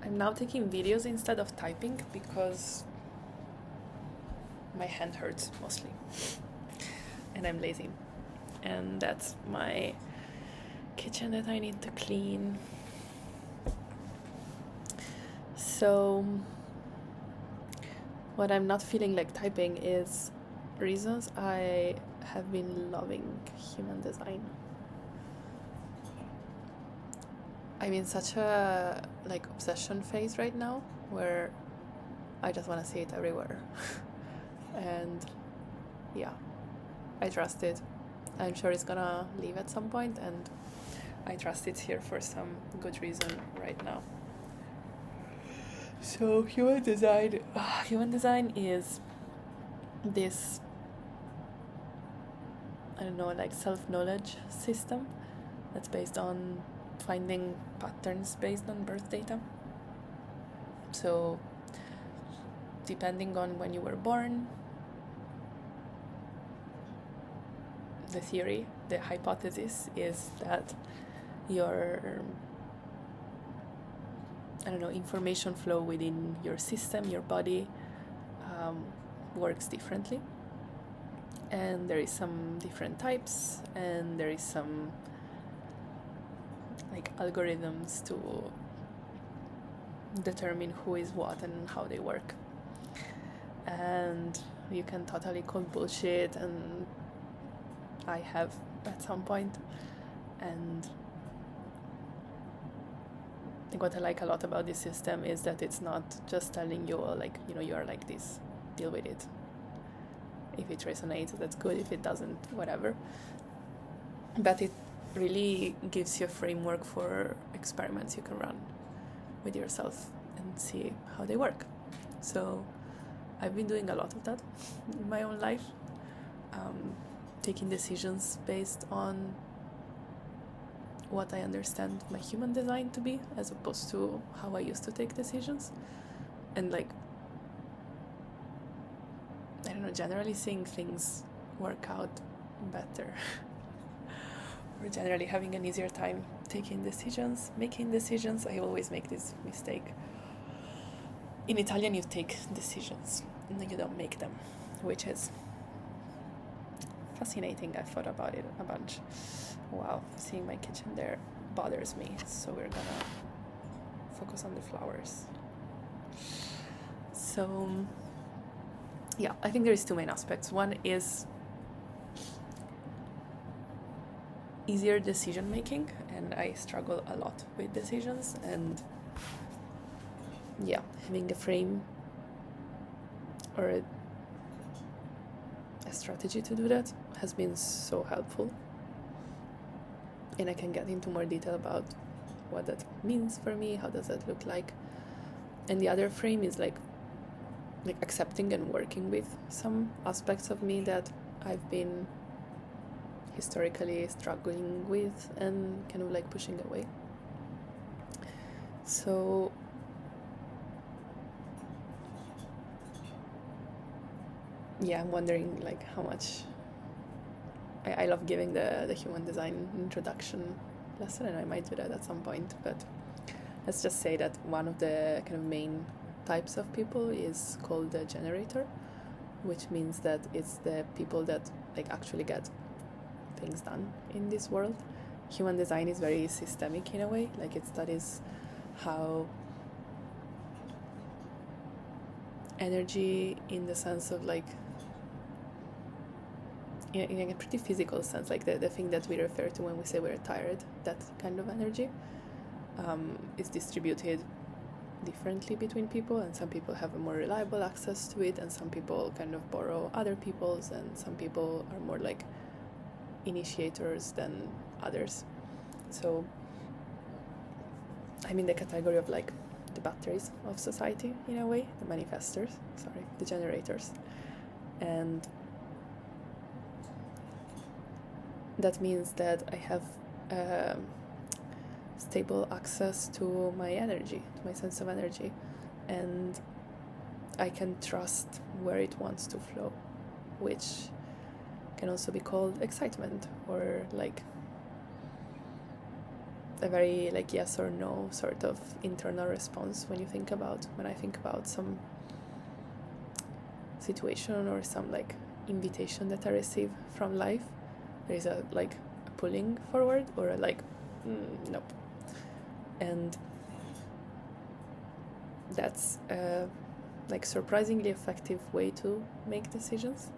I'm now taking videos instead of typing because my hand hurts mostly and I'm lazy. And that's my kitchen that I need to clean. So what I'm not feeling like typing is reasons I have been loving human design. I'm in such a obsession phase right now where I just want to see it everywhere. And yeah, I trust it. I'm sure it's gonna leave at some point, and I trust it's here for some good reason right now. So human design is this, I don't know, like self-knowledge system that's based on finding patterns based on birth data. So depending on when you were born, the hypothesis is that your information flow within your system, your body, works differently, and there is some different types, and there is some algorithms to determine who is what and how they work. And you can totally call bullshit, and I have at some point. And I think what I like a lot about this system is that it's not just telling you you are like this, deal with it. If it resonates, that's good. If it doesn't, whatever. But it really gives you a framework for experiments you can run with yourself and see how they work. So I've been doing a lot of that in my own life, taking decisions based on what I understand my human design to be, as opposed to how I used to take decisions. And generally seeing things work out better. Or generally having an easier time making decisions. I always make this mistake. In Italian, you take decisions and then you don't make them, which is fascinating. I thought about it a bunch. Wow, seeing my kitchen there bothers me, so we're gonna focus on the flowers. So yeah, I think there is two main aspects. One is easier decision making, and I struggle a lot with decisions, and yeah, having a frame or a strategy to do that has been so helpful. And I can get into more detail about what that means for me, how does that look like. And the other frame is like accepting and working with some aspects of me that I've been historically struggling with and kind of pushing away. So yeah, I'm wondering how much I love giving the human design introduction lesson, and I might do that at some point. But let's just say that one of the kind of main types of people is called the generator, which means that it's the people that actually get things done in this world. Human design is very systemic in a way, it studies how energy, in the sense of in a pretty physical sense, the thing that we refer to when we say we're tired, that kind of energy is distributed differently between people, and some people have a more reliable access to it, and some people kind of borrow other people's, and some people are more initiators than others. So I'm in the category of the batteries of society in a way, the generators. And that means that I have stable access to my energy, to my sense of energy, and I can trust where it wants to flow, which can also be called excitement, or a very like yes or no sort of internal response when I think about some situation or some like invitation that I receive from life. There is a like a pulling forward or a like nope. And that's a like surprisingly effective way to make decisions.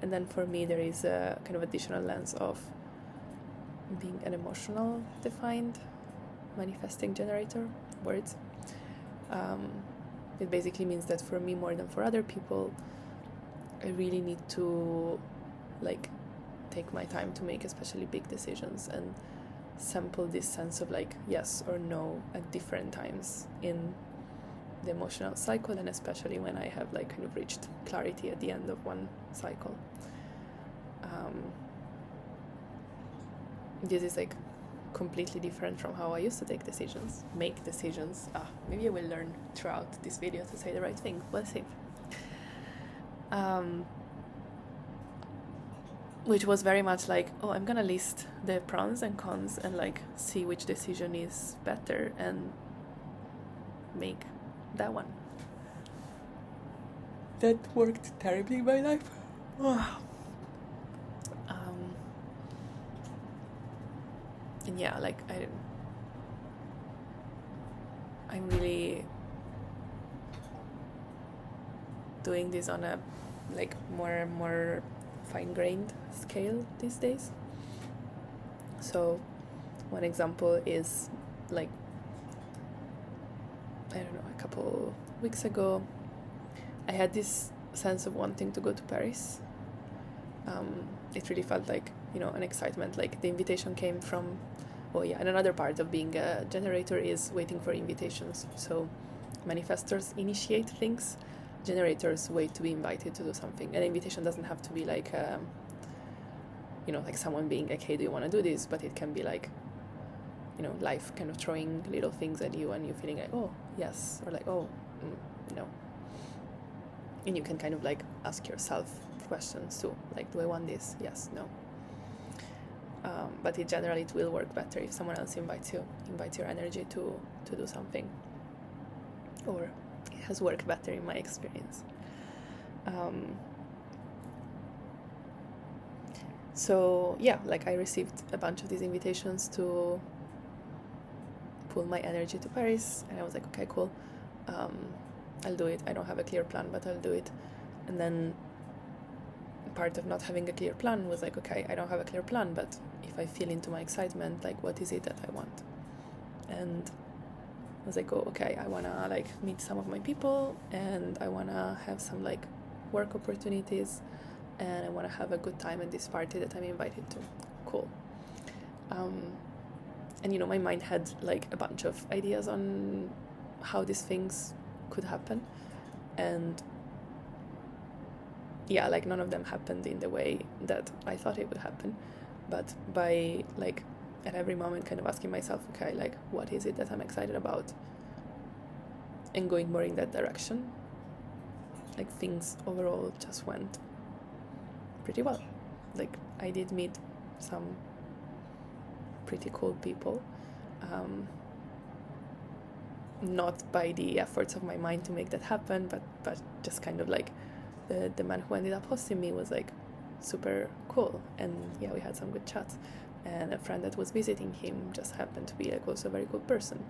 And then for me there is a kind of additional lens of being an emotional defined manifesting generator. Words. It basically means that for me more than for other people, I really need to like take my time to make especially big decisions and sample this sense of like yes or no at different times in the emotional cycle, and especially when I have like kind of reached clarity at the end of one cycle. This is like completely different from how I used to make decisions. Maybe I will learn throughout this video to say the right thing. We'll see. Which was very much like, I'm gonna list the pros and cons and like see which decision is better and make that one. That worked terribly in my life. And yeah, like I'm really doing this on a like more fine-grained scale these days. So one example is like, I don't know, a couple weeks ago I had this sense of wanting to go to Paris. It really felt like, an excitement, like the invitation came from, and another part of being a generator is waiting for invitations. So manifestors initiate things, generators wait to be invited to do something. An invitation doesn't have to be like, like someone being like, hey, do you want to do this? But it can be like, life kind of throwing little things at you and you feeling like, oh, yes, or like, oh, no. And you can kind of like ask yourself questions too, like, do I want this? Yes, no. But generally it will work better if someone else invites your energy to do something, or it has worked better in my experience. So yeah, like I received a bunch of these invitations to pull my energy to Paris, and I was like, okay, cool, I'll do it. I don't have a clear plan, but I'll do it. And then part of not having a clear plan was like, okay, I don't have a clear plan, but if I feel into my excitement, like, what is it that I want? And I was like, okay, I wanna like meet some of my people, and I wanna have some like work opportunities, and I wanna have a good time at this party that I'm invited to. Cool. And my mind had like a bunch of ideas on how these things could happen, and yeah, like none of them happened in the way that I thought it would happen. But by like at every moment kind of asking myself, okay, like what is it that I'm excited about, and going more in that direction, like things overall just went pretty well. Like I did meet some pretty cool people, not by the efforts of my mind to make that happen, but just kind of like the man who ended up hosting me was like super cool, and yeah, we had some good chats, and a friend that was visiting him just happened to be like also a very good person.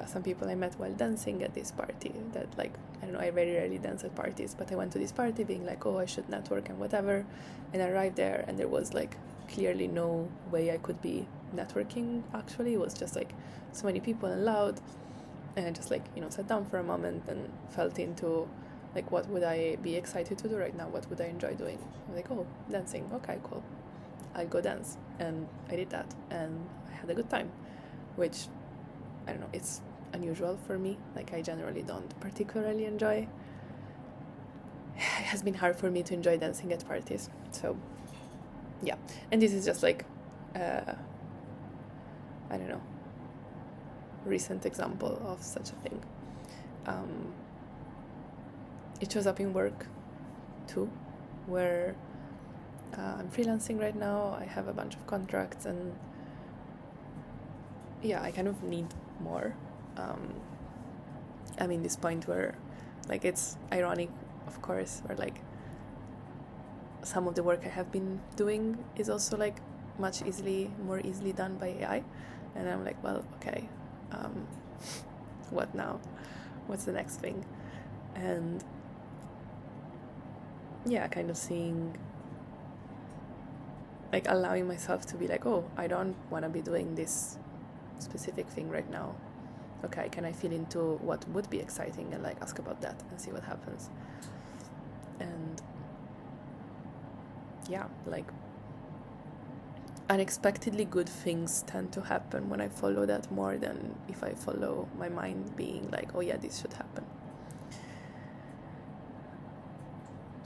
Some people I met while dancing at this party that like, I don't know, I very rarely dance at parties, but I went to this party being like, I should network and whatever, and I arrived there and there was like clearly no way I could be networking. Actually, it was just like so many people and loud, and I just like sat down for a moment and felt into like, what would I be excited to do right now, what would I enjoy doing? I'm like, dancing, okay, cool, I'll go dance. And I did that and I had a good time, which I don't know, it's unusual for me. Like I generally don't particularly enjoy. It has been hard for me to enjoy dancing at parties. So yeah, and this is just like I don't know, recent example of such a thing. It shows up in work too, where I'm freelancing right now. I have a bunch of contracts, and yeah, I kind of need more. I'm in this point where, like, it's ironic, of course, where like some of the work I have been doing is also like more easily done by AI, and I'm like, well, okay, what now? What's the next thing? And yeah, kind of seeing, like, allowing myself to be like, oh, I don't want to be doing this specific thing right now. Okay, can I feel into what would be exciting and like ask about that and see what happens? And yeah, like, unexpectedly good things tend to happen when I follow that more than if I follow my mind being like, oh yeah, this should happen.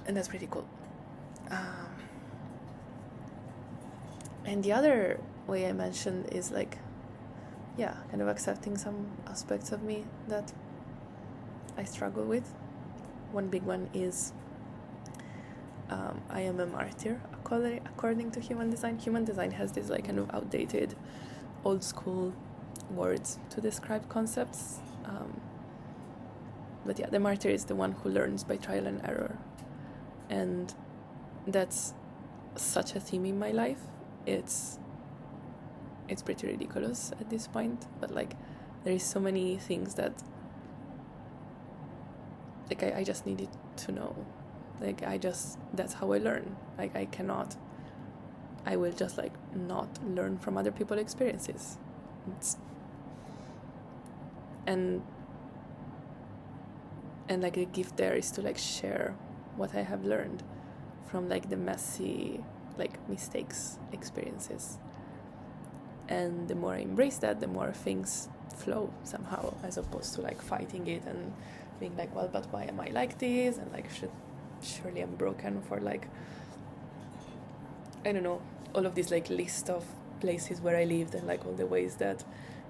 And that's pretty cool. And the other way I mentioned is like, yeah, kind of accepting some aspects of me that I struggle with. One big one is I am a martyr according to human design. Human design has this like kind of outdated, old school words to describe concepts. But yeah, the martyr is the one who learns by trial and error. And that's such a theme in my life. It's pretty ridiculous at this point, but like there is so many things that like I just needed to know. Like that's how I learn. Like I will just like not learn from other people's experiences. And like the gift there is to like share what I have learned from like the messy like mistakes experiences. And the more I embrace that, the more things flow somehow, as opposed to like fighting it and being like, well, but why am I like this? And like, surely I'm broken for like, I don't know, all of this like list of places where I lived and like all the ways that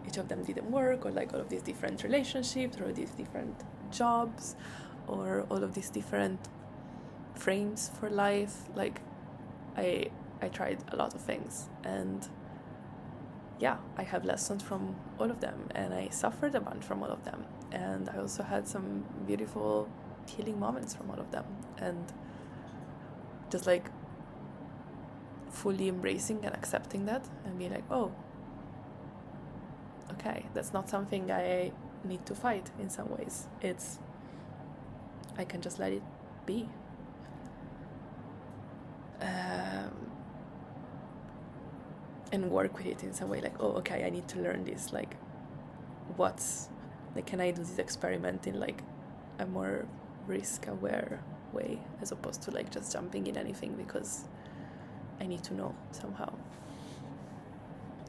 each of them didn't work, or like all of these different relationships, or these different jobs, or all of these different frames for life. Like I tried a lot of things, and yeah, I have lessons from all of them, and I suffered a bunch from all of them, and I also had some beautiful healing moments from all of them. And just like fully embracing and accepting that and being like, oh, okay, that's not something I need to fight in some ways. I can just let it be. And work with it in some way, like, oh, okay, I need to learn this, like, can I do this experiment in like a more risk aware way, as opposed to like just jumping in anything because I need to know somehow.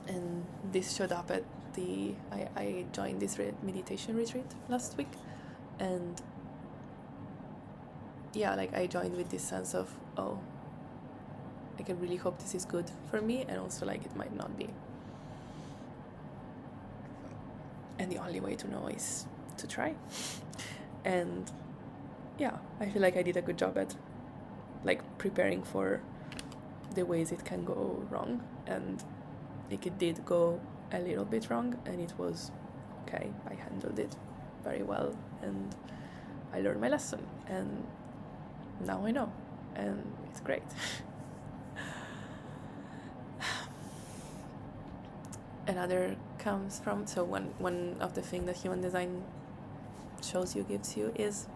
And this showed up at I joined this meditation retreat last week, and yeah, like I joined with this sense of, oh, I can really hope this is good for me, and also like it might not be. And the only way to know is to try. And yeah, I feel like I did a good job at like preparing for the ways it can go wrong. And like it did go a little bit wrong, and it was okay. I handled it very well, and I learned my lesson, and now I know, and it's great. Another comes from, so one of the things that human design shows you, gives you, is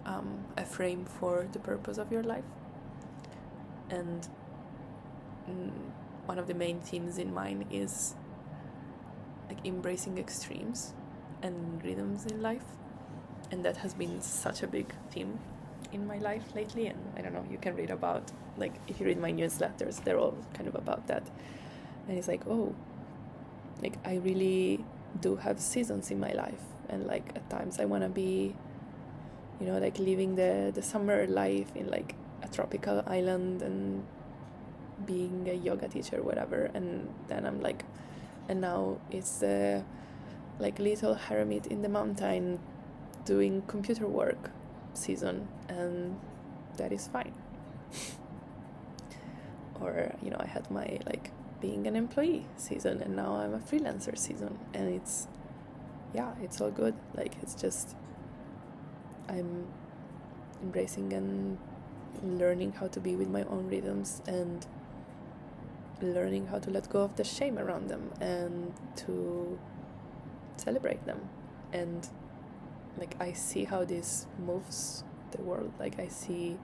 a frame for the purpose of your life. And one of the main themes in mine is like embracing extremes and rhythms in life, and that has been such a big theme in my life lately. And I don't know, you can read about, like, if you read my newsletters, they're all kind of about that. And it's like, oh, like I really do have seasons in my life, and like at times I want to be, you know, like living the summer life in like a tropical island and being a yoga teacher, whatever. And then I'm like, and now it's like little hermit in the mountain doing computer work season, and that is fine. or I had my like being an employee season, and now I'm a freelancer season, and it's all good. Like, it's just I'm embracing and learning how to be with my own rhythms, and learning how to let go of the shame around them and to celebrate them. And like, I see how this moves the world. Like, I see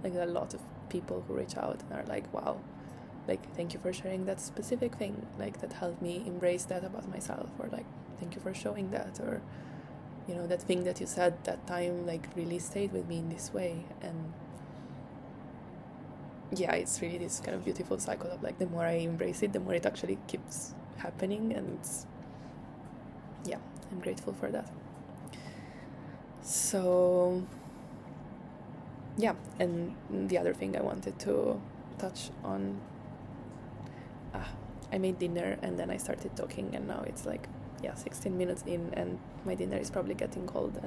like a lot of people who reach out and are like, wow, like, thank you for sharing that specific thing, like, that helped me embrace that about myself, or like, thank you for showing that, or that thing that you said that time like really stayed with me in this way. And it's really this kind of beautiful cycle of like, the more I embrace it, the more it actually keeps happening, and it's I'm grateful for that. So and the other thing I wanted to touch on, I made dinner and then I started talking, and now it's like 16 minutes in, and my dinner is probably getting cold,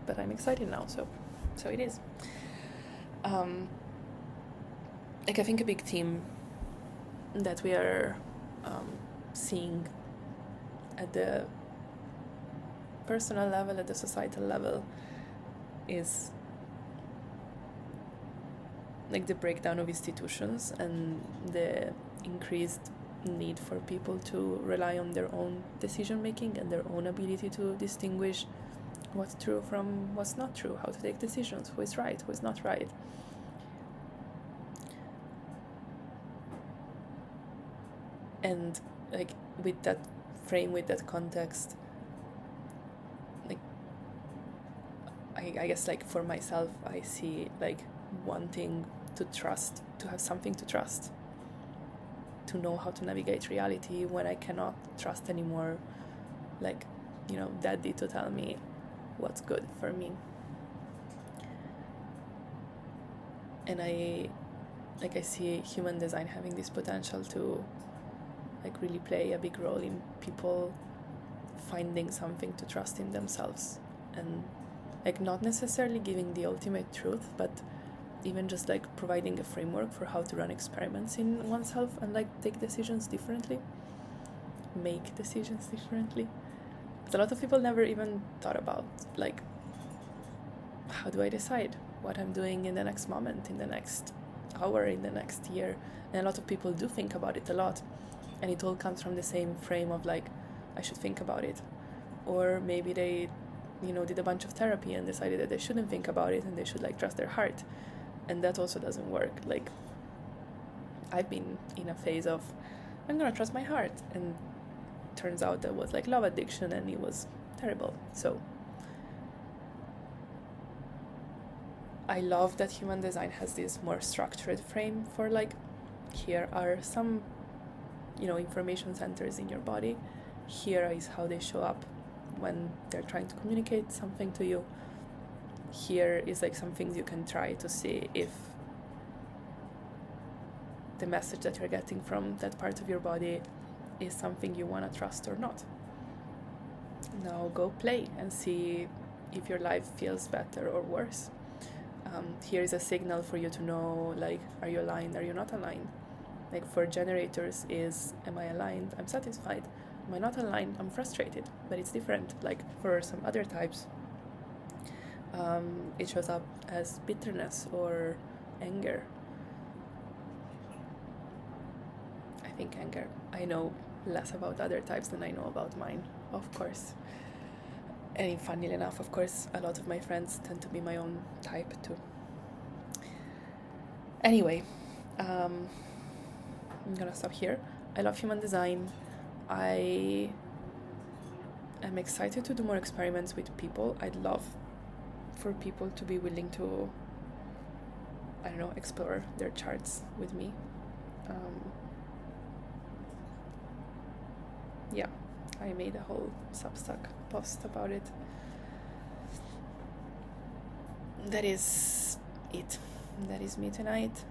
but I'm excited now, so it is. Like, I think a big theme that we are seeing at the personal level, at the societal level, is like the breakdown of institutions and the increased need for people to rely on their own decision making and their own ability to distinguish what's true from what's not true, how to take decisions, who is right, who is not right. And like, with that frame, with that context, like, I guess, like, for myself, I see like wanting to trust, to have something to trust, to know how to navigate reality when I cannot trust anymore, like, daddy to tell me what's good for me. And I see human design having this potential to like really play a big role in people finding something to trust in themselves, and like not necessarily giving the ultimate truth, but even just like providing a framework for how to run experiments in oneself and like take decisions differently, make decisions differently. Because a lot of people never even thought about like, how do I decide what I'm doing in the next moment, in the next hour, in the next year? And a lot of people do think about it a lot, and it all comes from the same frame of like, I should think about it. Or maybe they did a bunch of therapy and decided that they shouldn't think about it and they should like trust their heart, and that also doesn't work. Like, I've been in a phase of, I'm gonna trust my heart, and turns out that was like love addiction, and it was terrible. So I love that human design has this more structured frame for like, here are some information centers in your body, here is how they show up when they're trying to communicate something to you, here is like some things you can try to see if the message that you're getting from that part of your body is something you want to trust or not. Now go play and see if your life feels better or worse. Here is a signal for you to know, like, are you aligned, are you not aligned? Like, for generators is, am I aligned? I'm satisfied. Am I not aligned? I'm frustrated. But it's different. Like, for some other types, it shows up as bitterness or anger. I think anger. I know less about other types than I know about mine, of course. And funnily enough, of course, a lot of my friends tend to be my own type too. Anyway, I'm gonna stop here. I love human design. I am excited to do more experiments with people. I'd love for people to be willing to, I don't know, explore their charts with me. I made a whole Substack post about it. That is it. That is me tonight.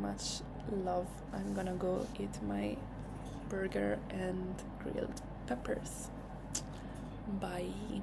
Much love. I'm gonna go eat my burger and grilled peppers. Bye.